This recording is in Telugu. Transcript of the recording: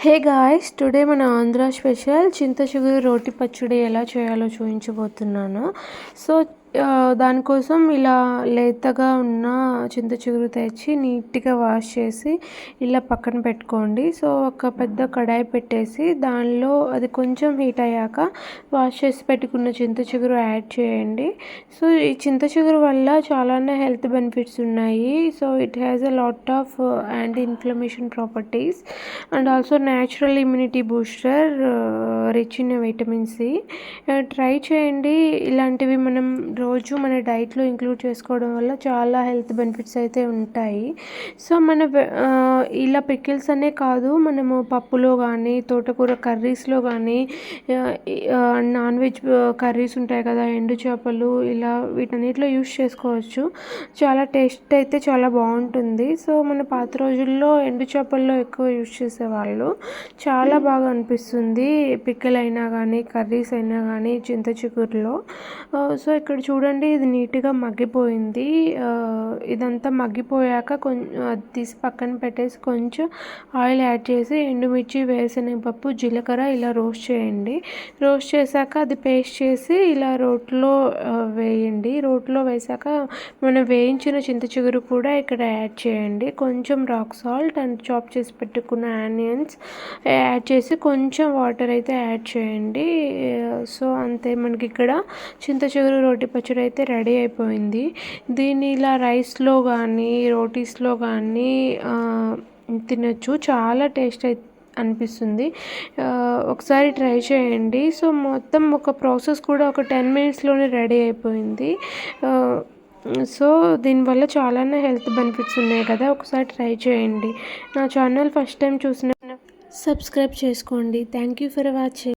హే గాయ్స్, టుడే మన ఆంధ్ర స్పెషల్ చింత చిగురు రోటి పచ్చడి ఎలా చేయాలో చూపించబోతున్నాను. సో దానికోసం ఇలా లేతగా ఉన్న చింత చిగురు తెచ్చి నీట్గా వాష్ చేసి ఇలా పక్కన పెట్టుకోండి. సో ఒక పెద్ద కడాయి పెట్టేసి దానిలో అది కొంచెం హీట్ అయ్యాక వాష్ చేసి పెట్టుకున్న చింత చిగురు యాడ్ చేయండి. సో ఈ చింత చిగురు వల్ల చాలానే హెల్త్ బెనిఫిట్స్ ఉన్నాయి. So it has a lot of anti inflammation properties and also natural immunity booster, rich in vitamin C. Try చేయండి. ఇలాంటివి మనం రోజు మన డైట్లో ఇంక్లూడ్ చేసుకోవడం వల్ల చాలా హెల్త్ బెనిఫిట్స్ అయితే ఉంటాయి. సో ఇలా పికిల్స్ అనే కాదు, మనము పప్పులో కానీ తోటకూర కర్రీస్లో కానీ నాన్ వెజ్ కర్రీస్ ఉంటాయి కదా, ఎండు చేపలు, ఇలా వీటన్నిటిలో యూస్ చేసుకోవచ్చు. చాలా టేస్ట్ అయితే చాలా బాగుంటుంది. సో మన పాత రోజుల్లో ఎండు చేపల్లో ఎక్కువ యూస్ చేసేవాళ్ళు. చాలా బాగా అనిపిస్తుంది పికిల్ అయినా కానీ కర్రీస్ అయినా కానీ చింత చిగురులో. సో ఇక్కడ చూడండి, ఇది నీట్గా మగ్గిపోయింది. ఇదంతా మగ్గిపోయాక కొంచెం తీసి పక్కన పెట్టేసి కొంచెం ఆయిల్ యాడ్ చేసి ఎండుమిర్చి, వేరుశనగపప్పు, జీలకర్ర ఇలా రోస్ట్ చేయండి. రోస్ట్ చేశాక అది పేస్ట్ చేసి ఇలా రోట్లో వేయండి. రోట్లో వేసాక మనం వేయించిన చింత చిగురు కూడా ఇక్కడ యాడ్ చేయండి. కొంచెం రాక్ సాల్ట్ అండ్ చాప్ చేసి పెట్టుకున్న ఆనియన్స్ యాడ్ చేసి కొంచెం వాటర్ అయితే యాడ్ చేయండి. సో అంతే, మనకి ఇక్కడ చింత చిగురు రోటి పచ్చడి అయితే రెడీ అయిపోయింది. దీన్ని ఇలా రైస్లో కానీ రోటీస్లో కానీ తినచ్చు. చాలా టేస్ట్ అనిపిస్తుంది. ఒకసారి ట్రై చేయండి. సో మొత్తం ఒక ప్రాసెస్ కూడా ఒక 10 మినిట్స్లోనే రెడీ అయిపోయింది. సో దీనివల్ల చాలానే హెల్త్ బెనిఫిట్స్ ఉన్నాయి కదా, ఒకసారి ట్రై చేయండి. నా ఛానల్ ఫస్ట్ టైం చూసిన సబ్స్క్రైబ్ చేసుకోండి. Thank you for watching.